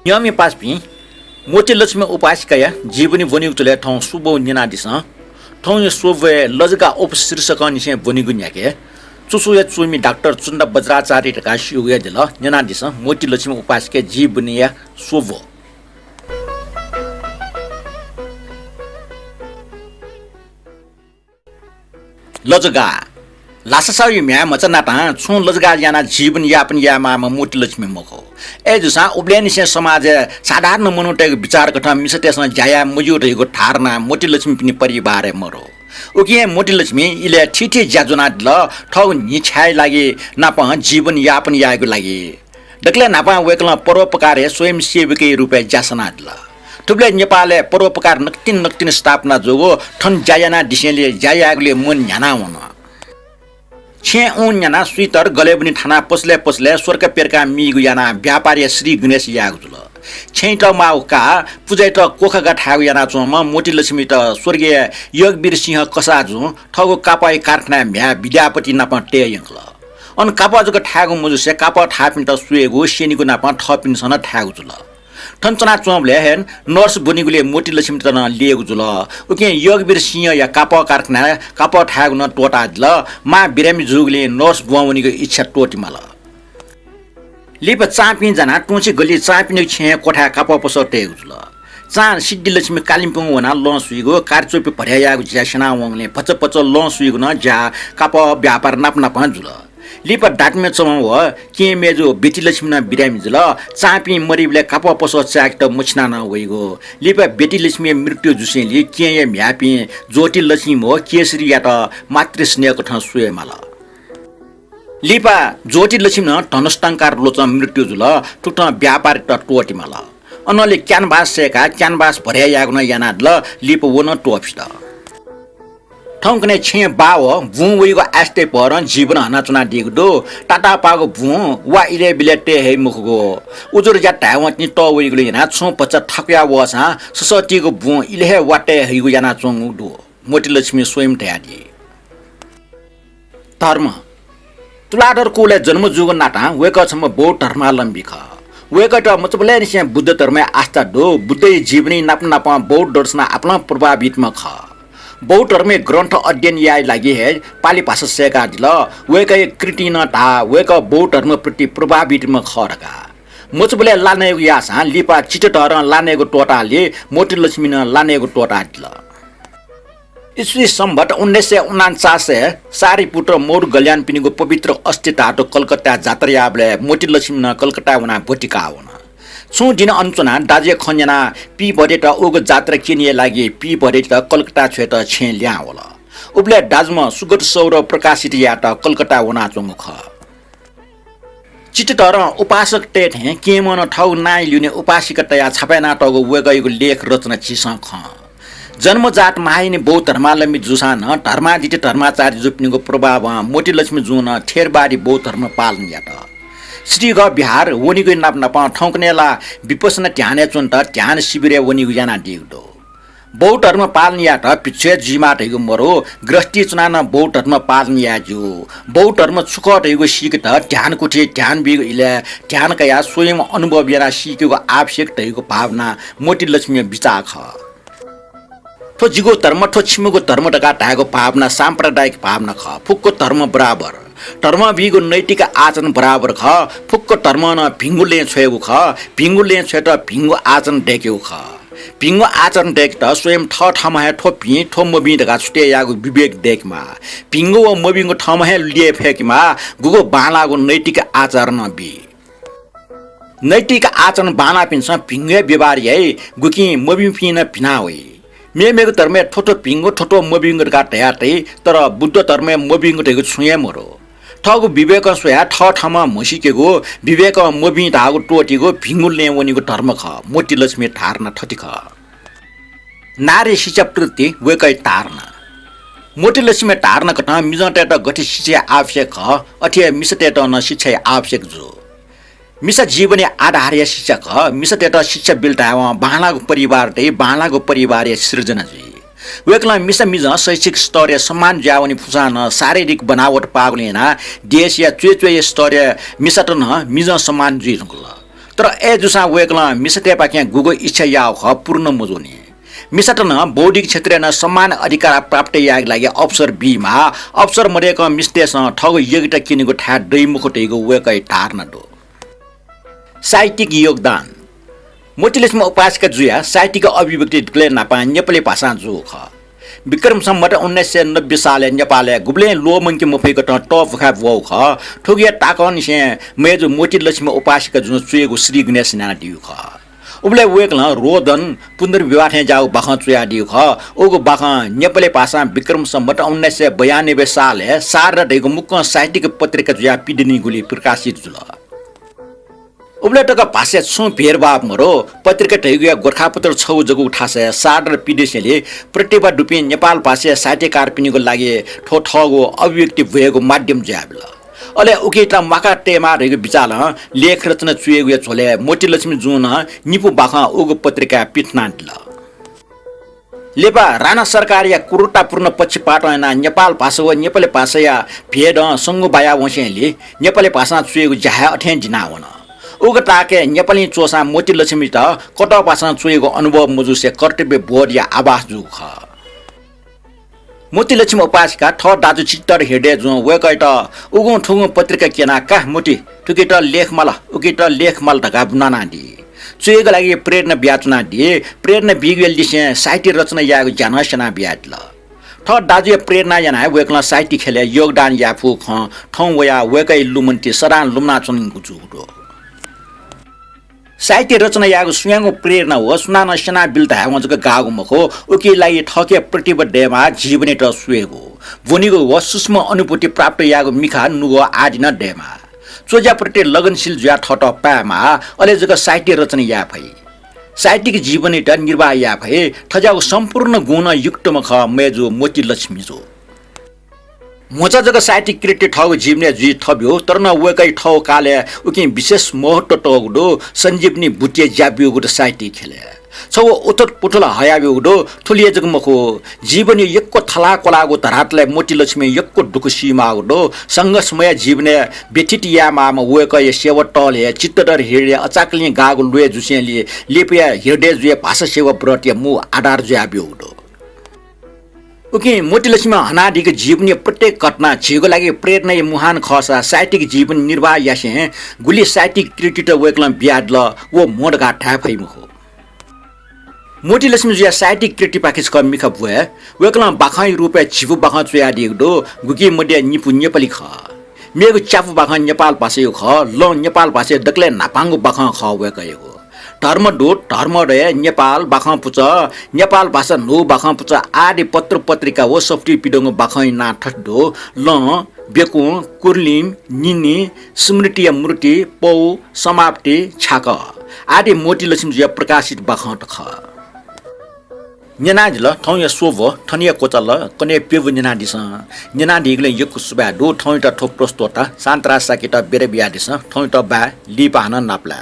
yummy पासपी मोटी लक्ष्मी उपासिका या जीवनी बनिउतले ठाउँ सुबो निना दिस ठाउँ यो सोवे लजगा उपशीर्षक निसे बनिगु न्याके चुसुया चुमी डाक्टर चुन्दा बज्राचार्य का शिउया दिल निना दिस मोटी लक्ष्मी उपासिका जीवनी या सोवो लजगा लासासाउ म्या मचनाता छु लजगा याना जीवन यापन यामा मोटी लक्ष्मी मखो ए जुसा उब्लेनिसे समाज साधारण मनुटे विचार कथा मिसतेसन जाया मुजु रहेको ठारना मोटी लक्ष्मी पनि परिवार मरो उके मोटी लक्ष्मी इले ठिठी ज्याजुना ल ठौ निछाइ लागि नाप जीवन यापन याको लागि डक्ले नापा वेकला परोपकार स्वयं सेवकै रुपे जासना ल थुप्ले नेपालले परोपकार नक्तिन स्थापना जोगो ठन जायाना दिसेले जायागले मन न्याना हुन छे उन याना स्वीतर गलेबनी थाना पसले स्वर्ग पेरका मिगु याना व्यापारी श्री गणेश यागु जुल छैट माउका पुजैत कोखगा ठागु याना चोम मोटी लक्ष्मी त स्वर्गीय योगवीर सिंह कसाजु ठगु कापाई कारखाना म्या विद्यापति नाप टेयंगल अन कापाजुको ठागु मुजुसे कापा थापिन त सुएगु सेनीको नाप थपिन सन ठागु जुल ठन्चना चोमले हेन नर्स बनिगुले मोटी लक्ष्मी त लिएको जुल उके योगवीर सिंह या कापा कारखाना कापा ठागु न टोटा दिल मा बिरामी जुगले नर्स बुवाउनीको इच्छा टोटिमाल लिप चापी जना टुची गली चापिने छे कोठा कापा पसटेको जुल चा सिद्धि लक्ष्मी कालिम्पोङ वना ल सुइगो कारचोपी भर्यायागु ज्यासना वङले पच ल सुइगो न ज्या कापा व्यापार नाप जुल लिप डाटमे चम हो के मेजो बेटी लक्ष्मी न बिरामी जुल चापी मरिबले कापा पस चाक त मुछना न होइगो लिप बेटी लक्ष्मी मृत्यु जुसेली के या म्यापी ज्योति लक्ष्मी हो केसरी या त मातृ स्नेहको ठ सुएमाल लिपा ज्योति लक्ष्मी न धनस्टंकार लोच मृत्यु जुल टुट व्यापार त टोटिमाल अनले क्यानभास सेका क्यानभास भर्या यागु न याना ल लिप वन टोफिस ठौकने छे बाव भु वइगो आस्ते पर जीवन हना चुना दिगदो टाटा पागो भु वा इले बिलेटे हे मुखगो उजुर जा टावत नि त वइगले ना छु पच ठक्या वसा ससटीको भु इले हे वाटे हेगु याना चोंगु दो मोटी लक्ष्मी स्वयं तयादी धर्म तुलादर कोले जन्म जुग नाटा वेक छम बौ धर्मालम्बी ख वेक त मतबले निसे बुद्ध धर्म आस्था दो बुद्ध जीवनी नाप बौद्ध दर्शन अपना प्रभावितमा ख बौद्ध धर्म ग्रन्थ अध्ययन याय लागि हे पाली भाषा सेका दिल वेक कृतिन ता वेक बौद्ध धर्म प्रति प्रभावितमा खरका मतबले लानेगु यासा लिपा चिट धर लानेगु टोटाले मोटी लक्ष्मी न लानेगु टोटा दिल ईस्वी सम्बत 1949 सारीपुत्र मोर गल्यान पिनिको पवित्र अस्थिता तो कलकत्ता जात्रायाबले मोटी लक्ष्मी न कलकत्ता वना भटिका हुन छु दिन अञ्चना दाजे खन्जना पी भरेट ओगो जात्रा किनिए लागि पी भरेट कलकत्ता छेत छे ल्या होला उबले दाजमा सुगत सौर प्रकाशित या त कलकत्ता वना चोमुख चिटर उपासक टेट हे के मन ठाउ नाइ लिने उपासिका तया छापेना तगो वेगैगो लेख रचना चिस ख जन्मजात माहिने बौद्ध धर्मालम्बी जुसान धर्मादित्य धर्माचार्य जुप्नीको प्रभाव मोटी लक्ष्मी जुन थेरबारी बौद्ध धर्म पालन यात श्री ग बिहार वनिगो नाप ठौकनेला विपसना ध्याने चुन्त ध्यान शिविर वनिगो याना दिगदो बौद्ध धर्म पालन यात पिछे जिमा ठेगो मरो ग्रस्ती चुनान बौद्ध धर्म पालन याजु बौद्ध धर्म छुकट हेगो सिक त ध्यान कुठे ध्यान बिगो इले ध्यान कया स्वयं अनुभव याना सिकेको आवश्यक ठेगो भावना मोटी लक्ष्मी विचार ख ठो जिगो धर्म ठो छिमेको धर्म डका ढागो भावना सांप्रदायिक भावना ख फुक्को धर्म बराबर धर्म बिगो नैतिक आचरण बराबर ख फुक्को धर्म न भिङ्गुले छोएको ख भिङ्गुले छोट भिङ्गु आचरण डेक्यो ख भिङ्गु आचरण डेक त स्वयं ठमा ठो भि ठो मबि ढका छुटे यागो विवेक डेकमा भिङ्गु व मबिङको ठमा लिए फेकमा गुगो बालागो नैतिक आचरण बि नैतिक आचरण बाला पिन्छ भिङ्गे व्यवहार है गुकी मबि पिन भिना होइ मेमेको धर्म ठोटो भिङ्गो ठोटो मबिङ्गो गाटे तर बुद्ध धर्म मबिङ्गो टेको छुए मरो ठगो विवेक सोया ठमा मसिकेको विवेक मबि धागो टोटीको भिङ्गुले वनिको धर्म ख मोटी लक्ष्मी ठार्ना ठति ख नारी शिक्षा प्रति वेकै तार्ना मोटी लक्ष्मी ठार्ना कथा मिजटे त गति शिक्षा आवश्यक ख अथे मिसटे त न शिक्षा आवश्यक जो मिसा जीवनी आधार शिक्षा ख मिसटे त शिक्षा बिल्टा बालाको परिवार सृजना जी वेकला मिसा मिज शैक्षिक स्तर समान ज्यावनी फुसान शारीरिक बनावट पागलेना देश या चुए स्तर मिसा त न मिज समान जुइल तर ए जुसा वेकला मिसते पाक्या गुगो इच्छा याव ख पूर्ण मजोनी मिसटन बौद्धिक क्षेत्र न समान अधिकार प्राप्त याग लागि अवसर बी मा अवसर मरेको मिस्टेस ठगो यगिटा किनेको ठा दैमुख टेगो वेकै टार्न दो साहित्यिक योगदान मोती लक्ष्मी उपासिका जुया साहित्यिक अभिव्यक्ति दिले नापा नेपाली भाषा जो ख विक्रम सम्मत 1990 साल नेपाल गुब्ले लोमंकी मफेको टप खा वो ख ठोगिया टाकन से मेजो मोती लक्ष्मी उपासिका जुन चुएको श्री गणेश नाना दिउ ख उबले वेकला रोदन पुनर्विवाह जाऊ बाखा चुया दिउ ख ओगो बाखा नेपाली भाषा विक्रम सम्मत 1992 साल सार र दैको मुख्य साहित्यिक पत्रिका जुया पिडिनी गुली प्रकाशित जुल उबले टका भाषा छु भेरबाप मरो पत्रिका ढैगुया गोरखापत्र छौ जगु ठासे सार र पिडिसेले प्रतिभा डुपे नेपाल भाषा साहित्यकार पिनिको लागि ठो ठगो अभिव्यक्ति भएको माध्यम ज्याबल अले उकेटा माका टेमा रहेको विचार लेख रचना चुएको झोले मोती लक्ष्मी जुन निपु बाखा उगो पत्रिका पिटनाट लेपा राणा सरकार या कुरुतापूर्ण पक्षपात ना नेपाल भाषा व नेपाली भाषा या भेद संगो बाया वसेले नेपाली भाषा चुएको जहा अठ्यान जिनावन उग ताके नेपाली चोसा मोती लक्ष्मी त कट भाषा चुएको अनुभव मजुसे कर्तव्य बोध या आवास जुख मोती लक्ष्मी उपासिका ठ दाजु चित्तर हेडे जो वेकैट उगु ठुगु पत्रिका केना का मोती टुकेट लेखमाल उकेट लेखमाल ढका बनाना दि चुएको लागि प्रेरणा ब्याचना दिए प्रेरणा बिगवेल दिसे साहित्य रचना याको जानसना ब्याटल ठ दाजु प्रेरणा याना वेकला साहित्य खेले योगदान याफु ख ठौ वया वेकै लुमन्ती सरान लुमना चुन गुजुडो साहित्य रचना यागो सुयाङो प्रेरणा हो सुनाना सेना बिल्ता हावजको गागो मखो उके लागि ठके प्रतिबद्ध डेमा जीवने त सुएको वनिगो व सूक्ष्म अनुभूति प्राप्त यागो मिखा नुगो आदिन डेमा चोजा प्रति लगनशील ज्या ठट पामा अले जको साहित्य रचना या भई साहित्यिक जीवने त निर्वाह या भई ठजाको सम्पूर्ण गुण युक्त मख मेजो मोती लक्ष्मी जो मोचा जग साहित्यिक कृति ठगो जीवने जी थब्यो तर न वेकै ठौ काले उकि विशेष महत्व टगडो संजीवनी भुटिया ज्याबियोगो साहित्य खेले छौ उतट पुटला हयाबियोगो ठुलिए जग मखो जीवनी यक्को थला कोलागो धरातले मोती लक्ष्मी यक्को दुख सीमागो संघर्षमय जीवने व्यथितिया मामा वेकै सेवटले चित्तडर हेडे अचाकली गागो लुए जुसेली लेपिया हेडे जुए भाषा सेवा व्रत मु आधार ज्याबियोगो उकि मोती लक्ष्मी हनादिको जीवनीय प्रत्येक घटना छिगो लागि प्रेरणा मुहान खसा साहित्यिक जीवन निर्वाह यासे गुली साहित्यिक कृति त वेकलम ब्याडल वो मोडगा ठाफैम हो मोती लक्ष्मी जुया साहित्यिक कृति पाकिस क मिख भए वेकलम बाखाइ रुपे छिबु बाखा चुया दिगदो गुकी मध्य निपु नेपाली ख मेगु चापु बाखा नेपाल भाषा ख ल नेपाल भाषा दक्ले नापांगु बाखा ख वेकयो धर्म डोट धर्म रे नेपाल बाखा पुच नेपाल भाषा नो बाखा पुच आदि पत्र पत्रिका हो सफ्टी पिडोङ बाखै ना ठड्डो ल बेकु कुर्लिम निनी स्मृति मूर्ति पौ समाप्ति छाक आदि मोती लक्ष्मी जुया प्रकाशित बाखा ख नेनाज ल ठौ या सोभ ठनिया कोचल कने पेव नेना दिस नेना दिगले यकु सुबा दो ठौ त ठोक प्रस्तोता शान्तरा साकेट बेरे बिया दिस ठौ त बा लिपान नाप्ला